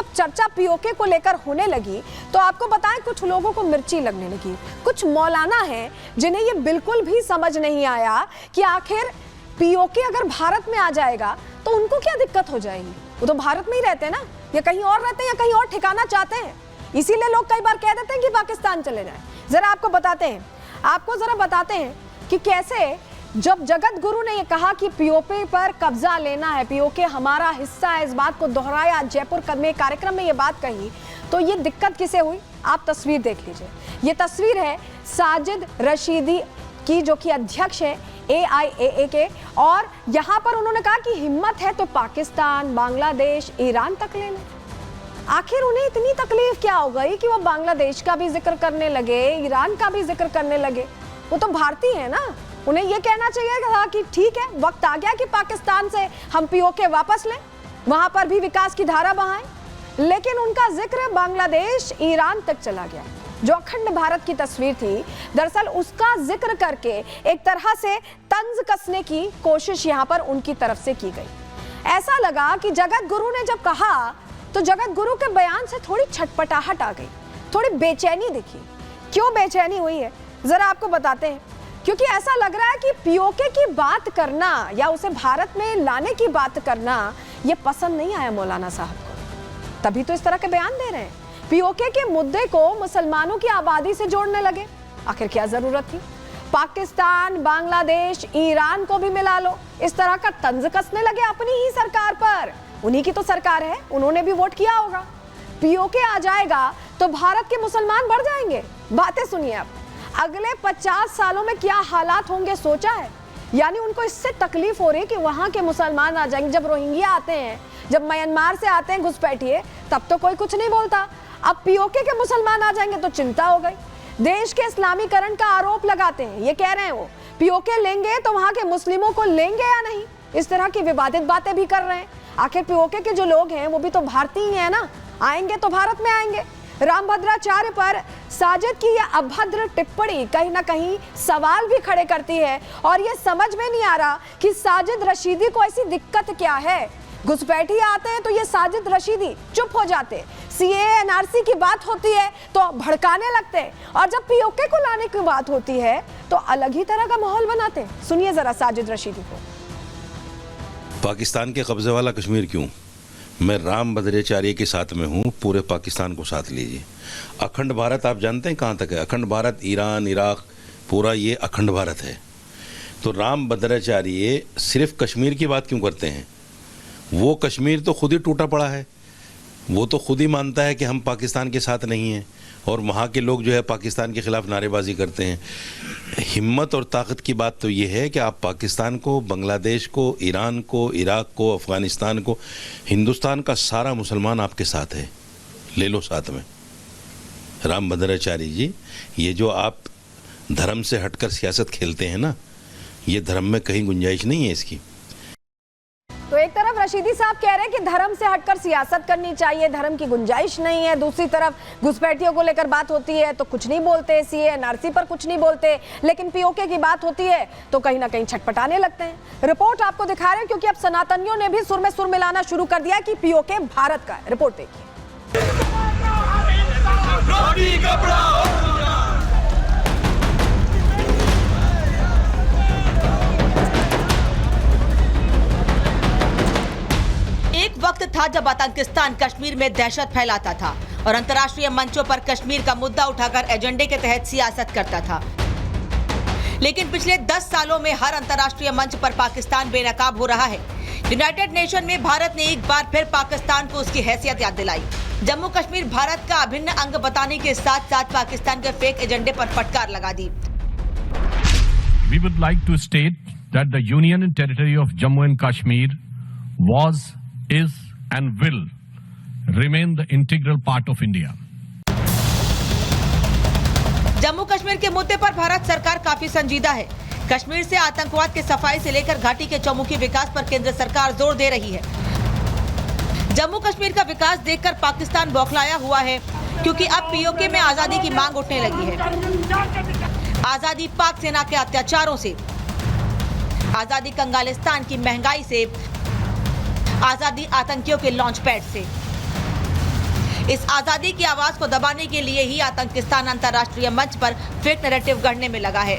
जब चर्चा पीओके को लेकर होने लगी तो आपको बताएं कुछ लोगों को मिर्ची लगने लगी। कुछ मौलाना हैं जिन्हें ये बिल्कुल भी समझ नहीं आया कि आखिर पीओके अगर भारत में आ जाएगा तो उनको क्या दिक्कत हो जाएगी। वो तो भारत में ही रहते हैं ना, या कहीं और रहते हैं, या कहीं और ठिकाना चाहते हैं। इसीलिए लोग कई बार कह देते हैं कि पाकिस्तान चले जाएं। जरा आपको बताते हैं कि कैसे जब जगत गुरु ने ये कहा कि पीओके पर कब्जा लेना है, पीओके हमारा हिस्सा है, इस बात को दोहराया, जयपुर में कार्यक्रम में ये बात कही, तो ये दिक्कत किसे हुई। आप तस्वीर देख लीजिए। ये तस्वीर है साजिद रशीदी की, जो कि अध्यक्ष है AIAA के, और यहाँ पर उन्होंने कहा कि हिम्मत है तो पाकिस्तान, बांग्लादेश, ईरान तक ले लें। आखिर उन्हें इतनी तकलीफ क्या हो गई कि वो बांग्लादेश का भी जिक्र करने लगे, ईरान का भी जिक्र करने लगे। वो तो भारतीय है ना, उन्हें ये कहना चाहिए था कि ठीक है, वक्त आ गया कि पाकिस्तान से हम पीओके वापस लें, वहां पर भी विकास की धारा बहाएं। लेकिन उनका जिक्र बांग्लादेश, ईरान तक चला गया। जो अखंड भारत की तस्वीर थी, दरअसल उसका जिक्र करके एक तरह से तंज कसने की कोशिश यहां पर उनकी तरफ से की गई। ऐसा लगा कि जगत गुरु ने जब कहा तो जगत गुरु के बयान से थोड़ी छटपटाहट आ गई, थोड़ी बेचैनी दिखी। क्यों बेचैनी हुई है जरा आपको बताते हैं। क्योंकि ऐसा लग रहा है कि पीओके की बात करना या उसे भारत में लाने की बात करना ये पसंद नहीं आया मौलाना साहब को, तभी तो इस तरह के बयान दे रहे हैं। पीओके के मुद्दे को मुसलमानों की आबादी से जोड़ने लगे। आखिर क्या जरूरत थी। पाकिस्तान, बांग्लादेश, ईरान को भी मिला लो, इस तरह का तंज कसने लगे अपनी ही सरकार पर। उन्हीं की तो सरकार है, उन्होंने भी वोट किया होगा। पीओके आ जाएगा तो भारत के मुसलमान बढ़ जाएंगे। बातें सुनिए आप, अगले 50 सालों में क्या हालात होंगे सोचा है। यानी उनको इससे तकलीफ हो रही है कि वहां के मुसलमान आ जाएंगे। जब रोहिंग्या आते हैं, जब म्यांमार से आते हैं घुसपैठिए, तब तो कोई कुछ नहीं बोलता। अब पीओके के मुसलमान आ जाएंगे तो चिंता हो गई। देश के इस्लामीकरण का आरोप लगाते हैं, ये कह रहे हैं वो पीओके लेंगे तो वहां के मुस्लिमों को लेंगे या नहीं, इस तरह की विवादित बातें भी कर रहे हैं। आखिर पीओके के जो लोग हैं वो भी तो भारतीय ही है ना, आएंगे तो भारत में आएंगे। रामभद्राचार्य पर साजिद की यह अभद्र टिप्पणी कहीं ना कहीं सवाल भी खड़े करती है, और यह समझ में नहीं आ रहा कि साजिद रशीदी को ऐसी दिक्कत क्या है। घुसपैठी आते हैं तो ये साजिद रशीदी चुप हो जाते, CAA NRC की बात होती है तो भड़काने लगते, और जब पीओके को लाने की बात होती है तो अलग ही तरह का माहौल बनाते। सुनिए जरा साजिद रशीदी को। पाकिस्तान के कब्जे वाला कश्मीर क्यों? मैं रामभद्राचार्य के साथ में हूँ, पूरे पाकिस्तान को साथ लीजिए। अखंड भारत आप जानते हैं कहाँ तक है? अखंड भारत ईरान, इराक, पूरा ये अखंड भारत है। तो रामभद्राचार्य सिर्फ कश्मीर की बात क्यों करते हैं? वो कश्मीर तो खुद ही टूटा पड़ा है, वो तो खुद ही मानता है कि हम पाकिस्तान के साथ नहीं हैं, और वहाँ के लोग जो है पाकिस्तान के खिलाफ नारेबाजी करते हैं। हिम्मत और ताकत की बात तो ये है कि आप पाकिस्तान को, बांग्लादेश को, ईरान को, इराक को, अफ़गानिस्तान को, हिंदुस्तान का सारा मुसलमान आपके साथ है, ले लो साथ में। रामभद्राचार्य जी, ये जो आप धर्म से हटकर सियासत खेलते हैं ना, ये धर्म में कहीं गुंजाइश नहीं है इसकी। तो एक तरफ रशीदी साहब कह रहे हैं कि धर्म से हटकर सियासत करनी चाहिए, धर्म की गुंजाइश नहीं है। दूसरी तरफ घुसपैठियों को लेकर बात होती है तो कुछ नहीं बोलते, CAA NRC पर कुछ नहीं बोलते, लेकिन पीओके की बात होती है तो कहीं ना कहीं छटपटाने लगते हैं। रिपोर्ट आपको दिखा रहे हैं क्योंकि अब सनातनियों ने भी सुर में सुर मिलाना शुरू कर दिया कि पीओके भारत का है। रिपोर्ट देखिए। एक वक्त था जब आतंकिस्तान कश्मीर में दहशत फैलाता था और अंतर्राष्ट्रीय मंचों पर कश्मीर का मुद्दा उठाकर एजेंडे के तहत सियासत करता था। लेकिन पिछले 10 सालों में हर अंतर्राष्ट्रीय मंच पर पाकिस्तान बेनकाब हो रहा है। यूनाइटेड नेशन में भारत ने एक बार फिर पाकिस्तान को उसकी हैसियत याद दिलाई। जम्मू कश्मीर भारत का अभिन्न अंग बताने के साथ साथ पाकिस्तान के फेक एजेंडे पर फटकार लगा दी। We would like to state that the Union and Territory of Jammu and Kashmir was, is and will remain the integral part of India. Jammu Kashmir के मुद्दे पर भारत सरकार काफी संजीदा है। कश्मीर से आतंकवाद के सफाई से लेकर घाटी के चौमुखी विकास पर केंद्र सरकार जोर दे रही है। जम्मू कश्मीर का विकास देखकर पाकिस्तान बौखलाया हुआ है, क्योंकि अब पीओके में आजादी की मांग उठने लगी है। आजादी पाक सेना के अत्याचारों से, आजादी कंगालिस्तान की महंगाई से, आजादी आतंकियों के लॉन्च पैड से। इस आजादी की आवाज को दबाने के लिए ही आतंकिस्तान अंतर्राष्ट्रीय मंच पर फेक नैरेटिव गढ़ने में लगा है।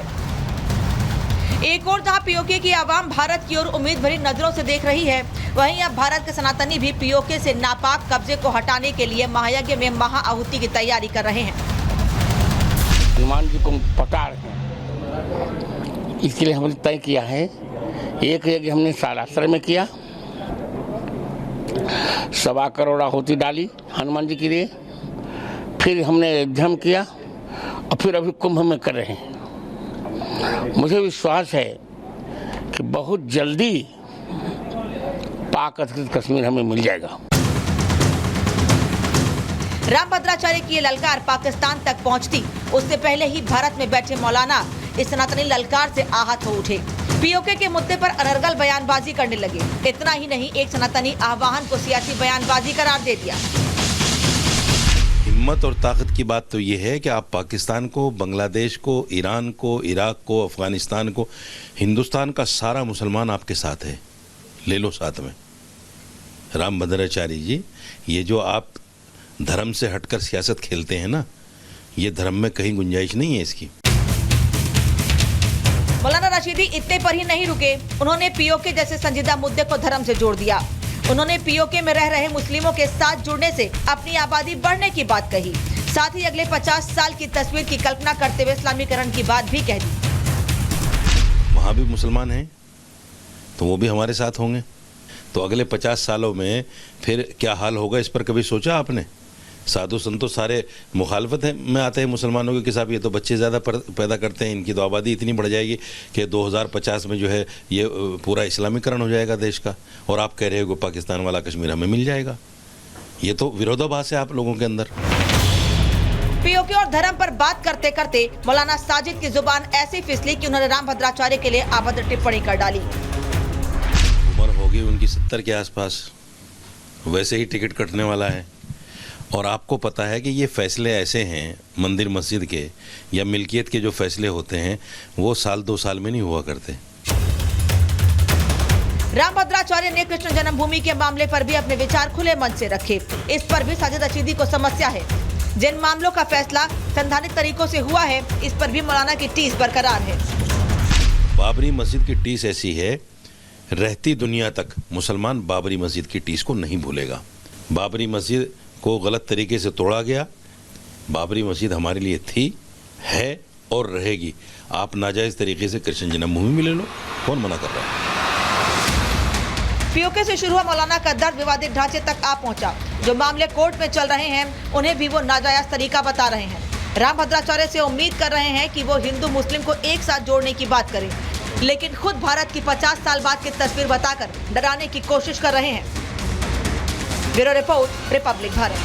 एक और जहां पीओके की आवाम भारत की ओर उम्मीद भरी नजरों से देख रही है, वहीं अब भारत के सनातनी भी पीओके से नापाक कब्जे को हटाने के लिए महायज्ञ में महाआहुति की तैयारी कर रहे हैं। हनुमान जी को पटा रहे हैं, इसके लिए हमने तय किया है। एक यज्ञ हमने सालासर में किया, 1.25 करोड़ आहुति डाली हनुमान जी के लिए, फिर हमने अयोध्या में किया और फिर अभी कुंभ में कर रहे हैं। मुझे विश्वास है कि बहुत जल्दी पाक अधिकृत कश्मीर हमें मिल जाएगा। रामभद्राचार्य की ये ललकार पाकिस्तान तक पहुंचती, उससे पहले ही भारत में बैठे मौलाना इस सनातनी ललकार से आहत हो उठे। पीओके के मुद्दे पर अनर्गल बयानबाजी करने लगे। इतना ही नहीं, एक सनातनी आह्वान को सियासी बयानबाजी करार दे दिया। हिम्मत और ताकत की बात तो ये है कि आप पाकिस्तान को, बांग्लादेश को, ईरान को, इराक को, अफगानिस्तान को, हिंदुस्तान का सारा मुसलमान आपके साथ है, ले लो साथ में। रामभद्राचार्य जी, ये जो आप धर्म से हटकर सियासत खेलते हैं ना, ये धर्म में कहीं गुंजाइश नहीं है इसकी। मौलाना रशीदी इतने पर ही नहीं रुके, उन्होंने पीओके जैसे संजीदा मुद्दे को धर्म से जोड़ दिया। उन्होंने पीओके में रह रहे मुस्लिमों के साथ जुड़ने से अपनी आबादी बढ़ने की बात कही। साथ ही अगले 50 साल की तस्वीर की कल्पना करते हुए इस्लामीकरण की बात भी कह दी। वहाँ भी मुसलमान हैं तो वो भी हमारे साथ होंगे, तो अगले 50 सालों में फिर क्या हाल होगा, इस पर कभी सोचा आपने? साधु संतों सारे मुखालफत में आते हैं मुसलमानों के, साहब ये तो बच्चे ज़्यादा पैदा करते हैं, इनकी तो आबादी इतनी बढ़ जाएगी कि 2050 में जो है ये पूरा इस्लामीकरण हो जाएगा देश का, और आप कह रहे हो कि पाकिस्तान वाला कश्मीर हमें मिल जाएगा। ये तो विरोधाभास है आप लोगों के अंदर। पीओके और धर्म पर बात करते करते मौलाना साजिद की जुबान ऐसी फिसली कि उन्होंने रामभद्राचार्य के लिए अभद्र टिप्पणी कर डाली। उम्र होगी उनकी 70 के आसपास, वैसे ही टिकट कटने वाला है, और आपको पता है कि ये फैसले ऐसे हैं मंदिर मस्जिद के या मिल्कियत के जो फैसले होते हैं वो 1-2 साल में नहीं हुआ करते। रामभद्राचार्य ने कृष्ण जन्मभूमि के मामले पर भी अपने विचार खुले मन से रखे। इस पर भी साजिद रशीदी को समस्या है। जिन मामलों का फैसला संवैधानिक तरीकों से हुआ है, इस पर भी मौलाना की टीस बरकरार है। बाबरी मस्जिद की टीस ऐसी है, रहती दुनिया तक मुसलमान बाबरी मस्जिद की टीस को नहीं भूलेगा। बाबरी मस्जिद को गलत तरीके से तोड़ा गया, बाबरी मस्जिद हमारे लिए थी, है और रहेगी। आप नाजायज तरीके से कृष्ण जन्मभूमि में ले लो, कौन मना कर रहा है? पीओके से शुरू हुआ मौलाना का दर्द विवादित ढांचे तक आ पहुंचा। जो मामले कोर्ट में चल रहे हैं, उन्हें भी वो नाजायज तरीका बता रहे हैं। रामभद्राचार्य से उम्मीद कर रहे हैं कि वो हिंदू मुस्लिम को एक साथ जोड़ने की बात करें, लेकिन खुद भारत की 50 साल बाद की तस्वीर बताकर डराने की कोशिश कर रहे हैं। Bureau report, Republic Bharat.